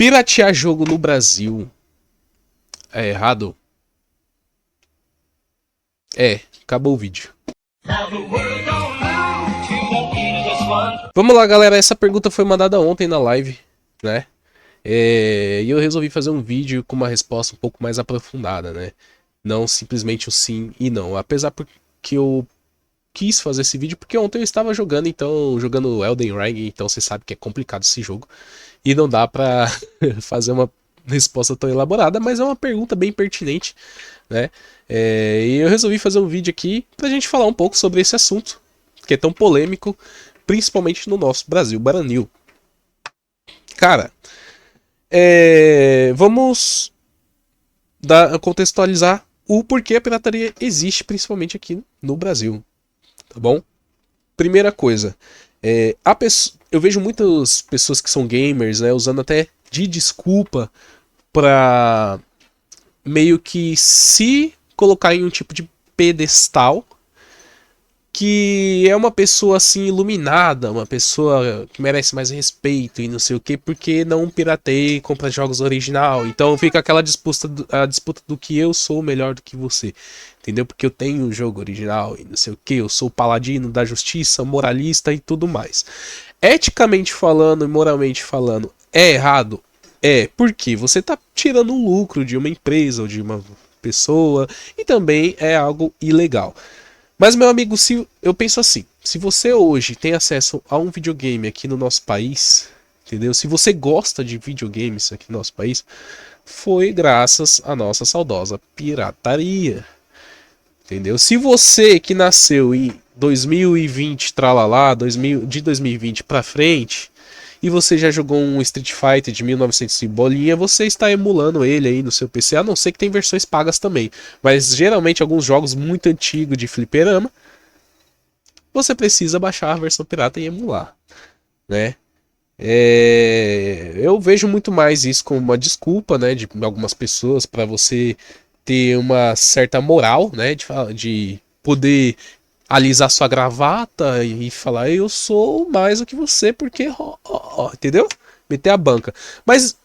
Piratear jogo no Brasil é errado? Acabou o vídeo. Vamos lá, galera. Essa pergunta foi mandada ontem na live, né? E eu resolvi fazer um vídeo com uma resposta um pouco mais aprofundada, né? Não simplesmente o sim e não. Apesar que eu quis fazer esse vídeo porque ontem eu estava jogando Elden Ring, então você sabe que é complicado esse jogo. E não dá pra fazer uma resposta tão elaborada, mas é uma pergunta bem pertinente, né? E eu resolvi fazer um vídeo aqui pra gente falar um pouco sobre esse assunto, que é tão polêmico, principalmente no nosso Brasil Baranil. Cara, vamos contextualizar o porquê a pirataria existe, principalmente aqui no Brasil, tá bom? Primeira coisa, eu vejo muitas pessoas que são gamers, né, usando até de desculpa pra meio que se colocar em um tipo de pedestal, que é uma pessoa assim iluminada, uma pessoa que merece mais respeito e não sei o que, porque não pirateia e compra jogos original. Então fica aquela disputa do que eu sou melhor do que você, entendeu? Porque eu tenho o jogo original e não sei o que, eu sou o paladino da justiça, moralista e tudo mais. Eticamente falando e moralmente falando, é errado? Porque você tá tirando um lucro de uma empresa ou de uma pessoa e também é algo ilegal. Mas, meu amigo, eu penso assim, se você hoje tem acesso a um videogame aqui no nosso país, entendeu? Se você gosta de videogames aqui no nosso país, foi graças à nossa saudosa pirataria, entendeu? Se você que nasceu em 2020, tralalá, de 2020 pra frente, e você já jogou um Street Fighter de 1900 e bolinha, você está emulando ele aí no seu PC, a não ser que tem versões pagas também. Mas geralmente alguns jogos muito antigos de fliperama, você precisa baixar a versão pirata e emular, né? Eu vejo muito mais isso como uma desculpa, né, de algumas pessoas para você ter uma certa moral, né, de poder alisar sua gravata e falar eu sou mais do que você porque entendeu? Meter a banca. Mas,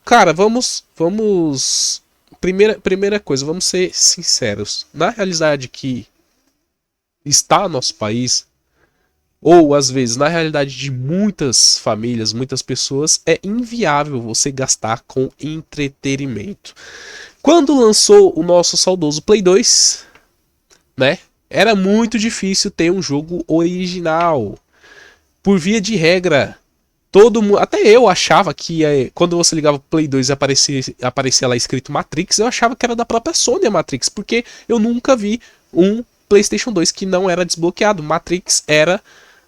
cara, vamos primeira coisa, vamos ser sinceros. Na realidade que está no nosso país, ou às vezes na realidade de muitas famílias, muitas pessoas, é inviável você gastar com entretenimento. Quando lançou o nosso saudoso Play 2, né? Era muito difícil ter um jogo original. Por via de regra, todo mundo, até eu achava que quando você ligava o Play 2 e aparecia lá escrito Matrix, eu achava que era da própria Sony a Matrix, porque eu nunca vi um PlayStation 2 que não era desbloqueado. Matrix era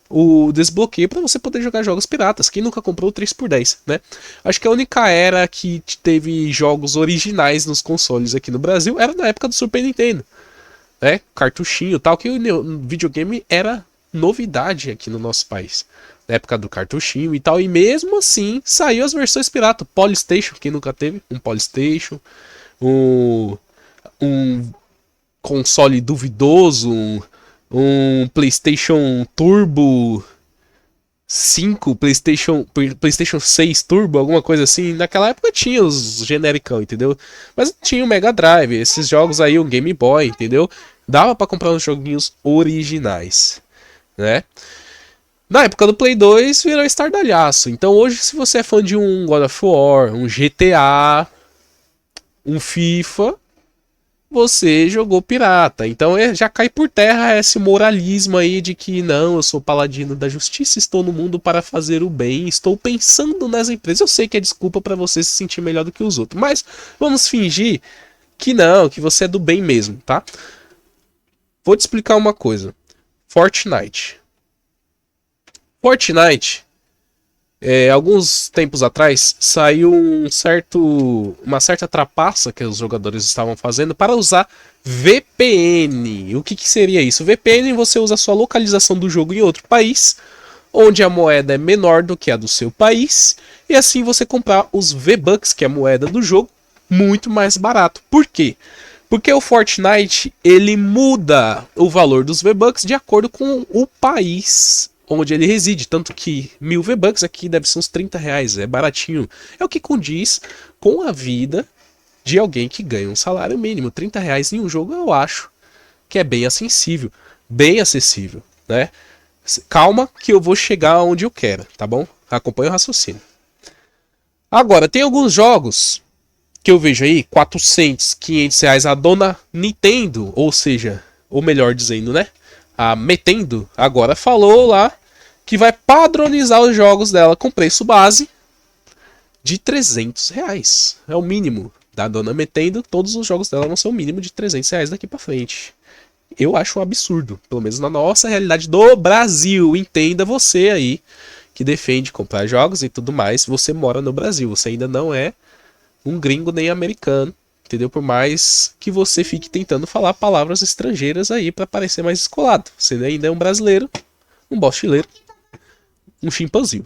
o desbloqueio para você poder jogar jogos piratas. Quem nunca comprou o 3x10, né? Acho que a única era que teve jogos originais nos consoles aqui no Brasil era na época do Super Nintendo, né? Cartuchinho e tal, que o videogame era novidade aqui no nosso país. Na época do cartuchinho e tal, e mesmo assim saiu as versões pirata. Polystation, quem nunca teve um Polystation, um console duvidoso, um PlayStation Turbo 5, PlayStation 6 Turbo, alguma coisa assim. Naquela época tinha os genericão, entendeu? Mas tinha o Mega Drive, esses jogos aí, o Game Boy, entendeu? Dava pra comprar uns joguinhos originais, né? Na época do Play 2 virou estardalhaço. Então hoje, se você é fã de um God of War, um GTA, um FIFA, você jogou pirata. Então já cai por terra esse moralismo aí de que não, eu sou paladino da justiça, estou no mundo para fazer o bem, estou pensando nas empresas. Eu sei que é desculpa para você se sentir melhor do que os outros, mas vamos fingir que não, que você é do bem mesmo, tá? Vou te explicar uma coisa. Fortnite, alguns tempos atrás, saiu uma certa trapaça que os jogadores estavam fazendo para usar VPN. O que seria isso? VPN, você usa a sua localização do jogo em outro país, onde a moeda é menor do que a do seu país, e assim você comprar os V-Bucks, que é a moeda do jogo, muito mais barato. Por quê? Porque o Fortnite, ele muda o valor dos V-Bucks de acordo com o país onde ele reside. Tanto que 1000 V-Bucks aqui deve ser uns R$30, é baratinho. É o que condiz com a vida de alguém que ganha um salário mínimo. R$30 em um jogo eu acho que é bem acessível. Bem acessível, né? Calma que eu vou chegar onde eu quero, tá bom? Acompanha o raciocínio. Agora, tem alguns jogos que eu vejo aí, 400, 500 reais a dona Nintendo, ou seja, ou melhor dizendo, né? A Metendo agora falou lá que vai padronizar os jogos dela com preço base de R$300. É o mínimo da dona Metendo, todos os jogos dela vão ser o mínimo de R$300 daqui pra frente. Eu acho um absurdo, pelo menos na nossa realidade do Brasil. Entenda você aí que defende comprar jogos e tudo mais, você mora no Brasil, você ainda não é um gringo nem americano, entendeu? Por mais que você fique tentando falar palavras estrangeiras aí para parecer mais descolado. Você ainda é um brasileiro, um bochileiro, um chimpanzil.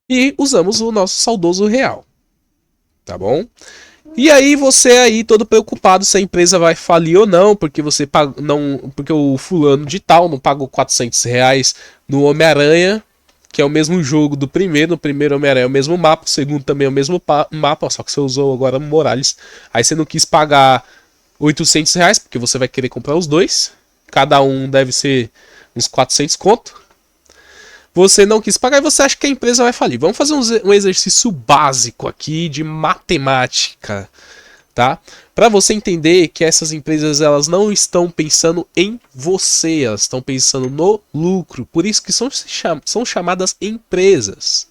E usamos o nosso saudoso real, tá bom? E aí você aí todo preocupado se a empresa vai falir ou não, porque você não, porque o fulano de tal não pagou R$400 no Homem-Aranha, que é o mesmo jogo do primeiro. No primeiro Homem-Aranha é o mesmo mapa, o segundo também é o mesmo mapa, só que você usou agora Morales. Aí você não quis pagar R$800, porque você vai querer comprar os dois. Cada um deve ser uns 400 conto. Você não quis pagar e você acha que a empresa vai falir. Vamos fazer um exercício básico aqui de matemática, tá? Para você entender que essas empresas elas não estão pensando em você, elas estão pensando no lucro. Por isso que são chamadas empresas.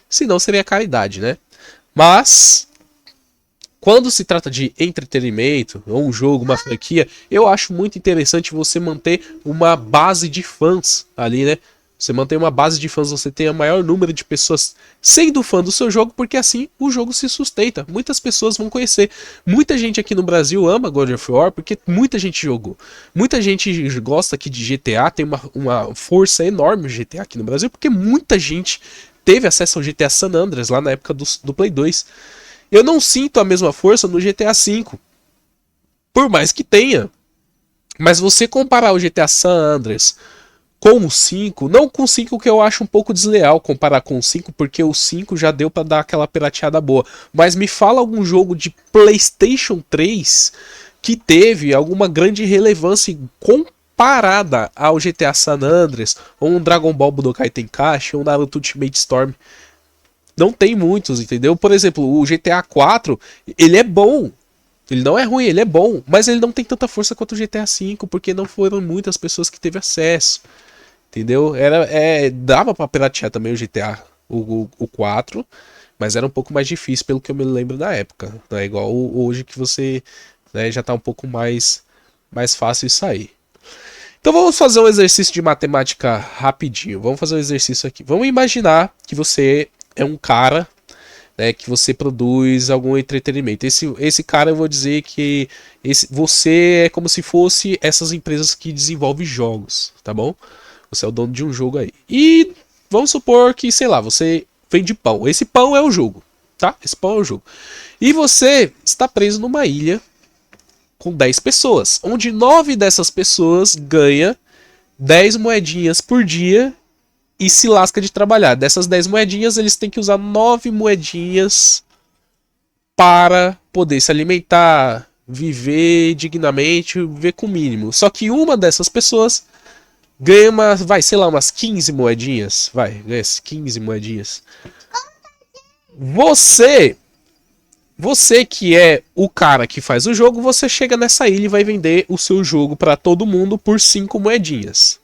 Senão seria caridade, né? Mas quando se trata de entretenimento, ou um jogo, uma franquia, eu acho muito interessante você manter uma base de fãs ali, né? Você mantém uma base de fãs, você tem o maior número de pessoas sendo fã do seu jogo, porque assim o jogo se sustenta. Muitas pessoas vão conhecer. Muita gente aqui no Brasil ama God of War, porque muita gente jogou. Muita gente gosta aqui de GTA, tem uma força enorme o GTA aqui no Brasil, porque muita gente teve acesso ao GTA San Andreas lá na época do Play 2. Eu não sinto a mesma força no GTA V, por mais que tenha. Mas você comparar o GTA San Andreas com o 5, não com o 5 que eu acho um pouco desleal comparar com o 5, porque o 5 já deu pra dar aquela pirateada boa. Mas me fala algum jogo de PlayStation 3 que teve alguma grande relevância comparada ao GTA San Andreas, ou um Dragon Ball Budokai Tenkaichi, ou um Naruto Ultimate Storm. Não tem muitos, entendeu? Por exemplo, o GTA 4, ele é bom. Ele não é ruim, ele é bom, mas ele não tem tanta força quanto o GTA V, porque não foram muitas pessoas que teve acesso. Entendeu? Dava pra piratear também o GTA, o 4, mas era um pouco mais difícil, pelo que eu me lembro na época. Não é igual hoje que você, né, já tá um pouco mais fácil isso aí. Então vamos fazer um exercício de matemática rapidinho. Vamos fazer um exercício aqui. Vamos imaginar que você é um cara, né, que você produz algum entretenimento. Esse cara eu vou dizer que você é como se fosse essas empresas que desenvolvem jogos, tá bom? Você é o dono de um jogo aí. E vamos supor que, sei lá, você vende pão. Esse pão é o jogo, tá? Esse pão é o jogo. E você está preso numa ilha com 10 pessoas, onde 9 dessas pessoas ganha 10 moedinhas por dia e se lasca de trabalhar. Dessas 10 moedinhas, eles têm que usar 9 moedinhas para poder se alimentar, viver dignamente, viver com o mínimo. Só que uma dessas pessoas ganha umas 15 moedinhas. Ganha 15 moedinhas. Você que é o cara que faz o jogo, você chega nessa ilha e vai vender o seu jogo para todo mundo por 5 moedinhas.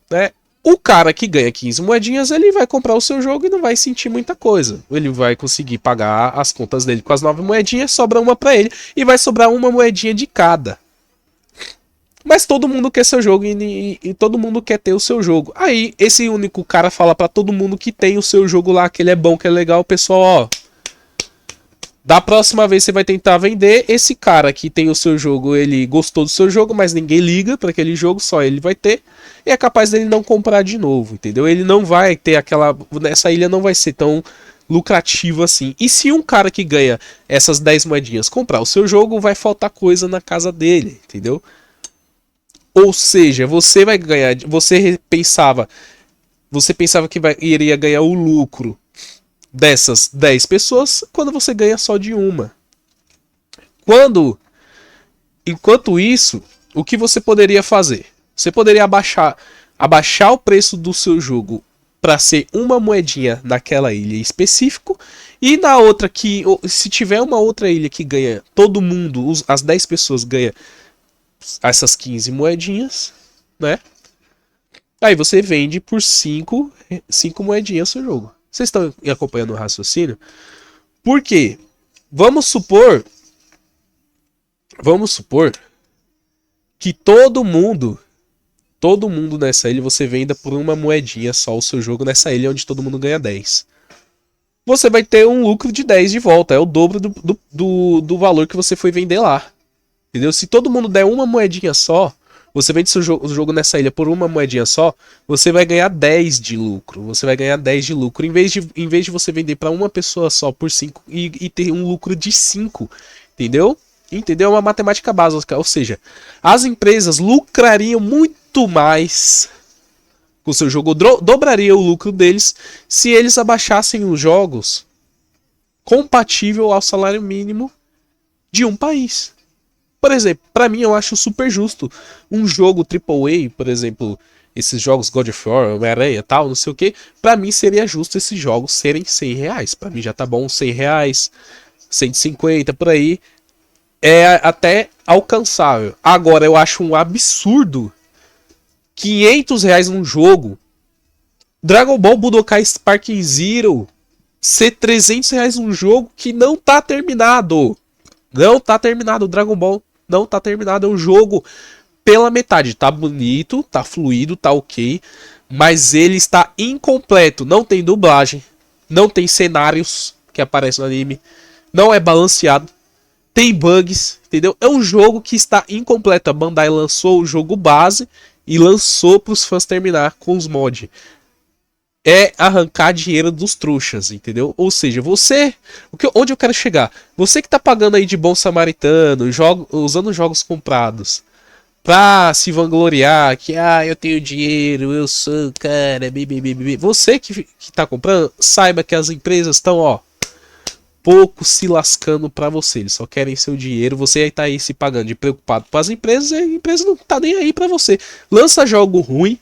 Né? O cara que ganha 15 moedinhas, ele vai comprar o seu jogo e não vai sentir muita coisa. Ele vai conseguir pagar as contas dele com as 9 moedinhas, sobra uma para ele e vai sobrar uma moedinha de cada. Mas todo mundo quer seu jogo e todo mundo quer ter o seu jogo. Aí, esse único cara fala pra todo mundo que tem o seu jogo lá, que ele é bom, que é legal. O pessoal, ó, da próxima vez você vai tentar vender. Esse cara que tem o seu jogo, ele gostou do seu jogo, mas ninguém liga pra aquele jogo, só ele vai ter. E é capaz dele não comprar de novo, entendeu? Ele não vai ter aquela... Essa ilha não vai ser tão lucrativa assim. E se um cara que ganha essas 10 moedinhas comprar o seu jogo, vai faltar coisa na casa dele, entendeu? Ou seja, você vai ganhar. Você pensava que iria ganhar o lucro dessas 10 pessoas quando você ganha só de uma. Enquanto isso, o que você poderia fazer? Você poderia abaixar o preço do seu jogo para ser uma moedinha naquela ilha específico, e na outra que, se tiver uma outra ilha que ganha, todo mundo, as 10 pessoas ganham essas 15 moedinhas, né? Aí você vende por 5 moedinhas o seu jogo. Vocês estão acompanhando o raciocínio? Por quê? Vamos supor que todo mundo nessa ilha você venda por uma moedinha só o seu jogo nessa ilha onde todo mundo ganha 10. Você vai ter um lucro de 10 de volta, é o dobro do valor que você foi vender lá. Entendeu? Se todo mundo der uma moedinha só, você vende o jogo nessa ilha por uma moedinha só, você vai ganhar 10 de lucro. Você vai ganhar 10 de lucro. Em vez de você vender para uma pessoa só por 5 e ter um lucro de 5. Entendeu? Entendeu? É uma matemática básica. Ou seja, as empresas lucrariam muito mais com o seu jogo, dobraria o lucro deles se eles abaixassem os jogos compatível ao salário mínimo de um país. Por exemplo, para mim eu acho super justo um jogo AAA, por exemplo, esses jogos God of War, Homem-Aranha e tal, não sei o que, para mim seria justo esses jogos serem R$100. Para mim já tá bom, R$100, 150 por aí, é até alcançável. Agora eu acho um absurdo R$500 num jogo, Dragon Ball Budokai Sparking Zero ser R$300 num jogo que não tá terminado. Não tá terminado, o Dragon Ball não tá terminado, é um jogo pela metade. Tá bonito, tá fluido, tá ok, mas ele está incompleto. Não tem dublagem, não tem cenários que aparecem no anime, não é balanceado, tem bugs, entendeu? É um jogo que está incompleto. A Bandai lançou o jogo base e lançou para os fãs terminar com os mods. É arrancar dinheiro dos trouxas, entendeu? Ou seja, onde eu quero chegar? Você que tá pagando aí de bom samaritano, usando jogos comprados, pra se vangloriar, que eu tenho dinheiro, eu sou cara, você que tá comprando, saiba que as empresas estão, pouco se lascando pra você. Eles só querem seu dinheiro, você aí tá aí se pagando de preocupado com as empresas, e a empresa não tá nem aí pra você. Lança jogo ruim,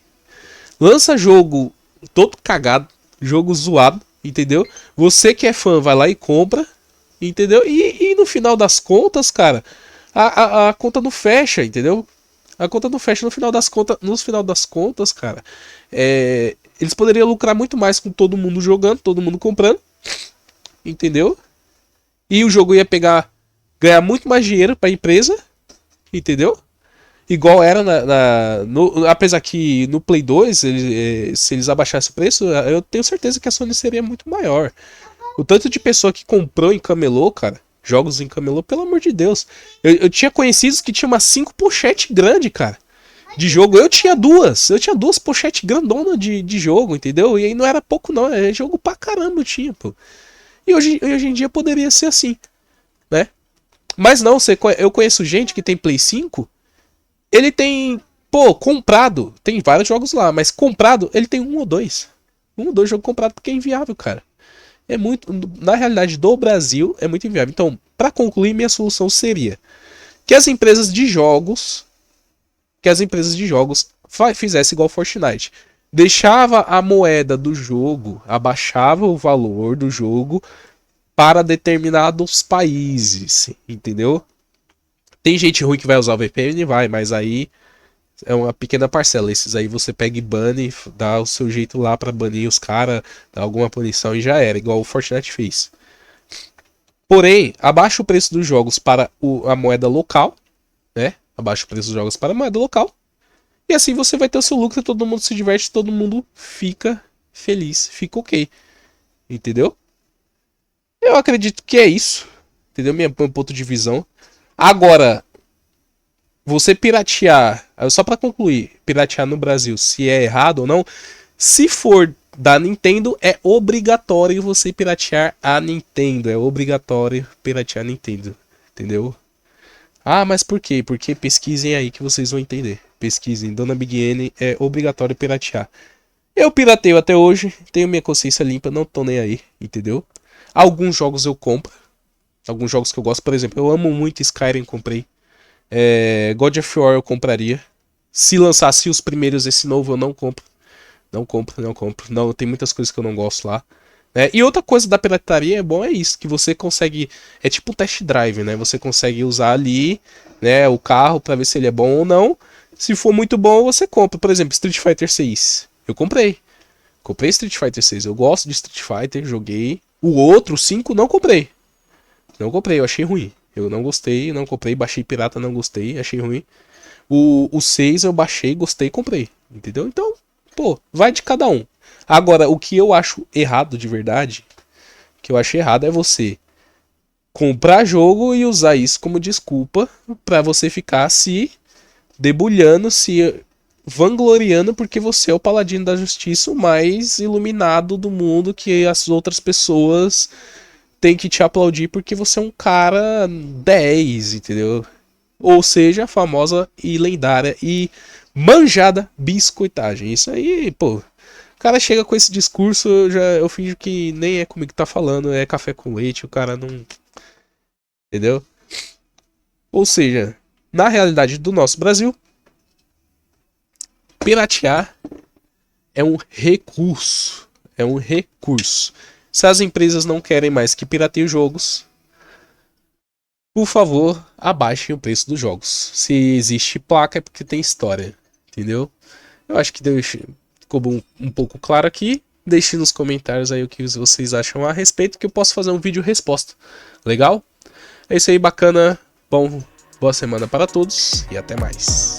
lança jogo todo cagado, jogo zoado, entendeu? Você que é fã vai lá e compra, entendeu? E no final das contas, cara, a conta não fecha, entendeu? A conta não fecha no final das contas. No final das contas, cara, eles poderiam lucrar muito mais com todo mundo jogando, todo mundo comprando, entendeu? E o jogo ia ganhar muito mais dinheiro pra empresa, entendeu? Igual era apesar que no Play 2, se eles abaixassem o preço, eu tenho certeza que a Sony seria muito maior. O tanto de pessoa que comprou em camelô, cara, jogos em camelô, pelo amor de Deus. Eu tinha conhecidos que tinha umas 5 pochetes grandes, cara, de jogo. Eu tinha duas pochetes grandonas de jogo, entendeu? E aí não era pouco não, é jogo pra caramba eu tinha, pô. E hoje em dia poderia ser assim, né? Mas não, eu conheço gente que tem Play 5, ele tem, comprado, tem vários jogos lá, mas comprado, ele tem um ou dois jogos comprados porque é inviável, cara. É muito, na realidade do Brasil, é muito inviável. Então, para concluir, minha solução seria que as empresas de jogos fizessem igual Fortnite. Deixava a moeda do jogo, abaixava o valor do jogo para determinados países, entendeu? Tem gente ruim que vai usar o VPN, mas aí é uma pequena parcela. Esses aí você pega e bane, dá o seu jeito lá pra banir os caras, dá alguma punição e já era, igual o Fortnite fez. Porém, abaixa o preço dos jogos para a moeda local, né? Abaixa o preço dos jogos para a moeda local. E assim você vai ter o seu lucro, todo mundo se diverte, todo mundo fica feliz, fica ok. Entendeu? Eu acredito que é isso. Entendeu? Meu ponto de visão. Agora, você piratear, só pra concluir, piratear no Brasil, se é errado ou não, se for da Nintendo, é obrigatório você piratear a Nintendo, é obrigatório piratear a Nintendo, entendeu? Mas por quê? Porque pesquisem aí que vocês vão entender. pesquisem, Dona Big N é obrigatório piratear. Eu pirateio até hoje, tenho minha consciência limpa, não tô nem aí, entendeu? Alguns jogos eu compro, alguns jogos que eu gosto, por exemplo, eu amo muito Skyrim, comprei. God of War eu compraria. Se lançasse os primeiros, esse novo eu não compro. Não compro, não compro. Não, tem muitas coisas que eu não gosto lá. E outra coisa da pirataria é bom é isso, que você consegue. É tipo um test drive, né? Você consegue usar ali, né, o carro pra ver se ele é bom ou não. Se for muito bom, você compra. Por exemplo, Street Fighter 6. Eu comprei. Comprei Street Fighter 6. Eu gosto de Street Fighter, joguei. O outro, o 5, não comprei. Não comprei, eu achei ruim. Eu não gostei, não comprei. Baixei pirata, não gostei, achei ruim. O 6 eu baixei, gostei e comprei. Entendeu? Então, pô, vai de cada um. Agora, o que eu acho errado de verdade, que eu acho errado é você comprar jogo e usar isso como desculpa pra você ficar se debulhando, se vangloriando porque você é o paladino da justiça, o mais iluminado do mundo, que as outras pessoas têm que te aplaudir porque você é um cara 10, entendeu? Ou seja, a famosa e lendária e manjada biscoitagem. Isso aí, pô. O cara chega com esse discurso, eu finjo que nem é comigo que tá falando, é café com leite, o cara não. Entendeu? Ou seja, na realidade do nosso Brasil, piratear é um recurso. É um recurso. Se as empresas não querem mais que pirateiem jogos, por favor, abaixem o preço dos jogos. Se existe placa é porque tem história, entendeu? Eu acho que ficou um pouco claro aqui. Deixe nos comentários aí o que vocês acham a respeito, que eu posso fazer um vídeo resposta. Legal? É isso aí, bacana. Bom, boa semana para todos e até mais.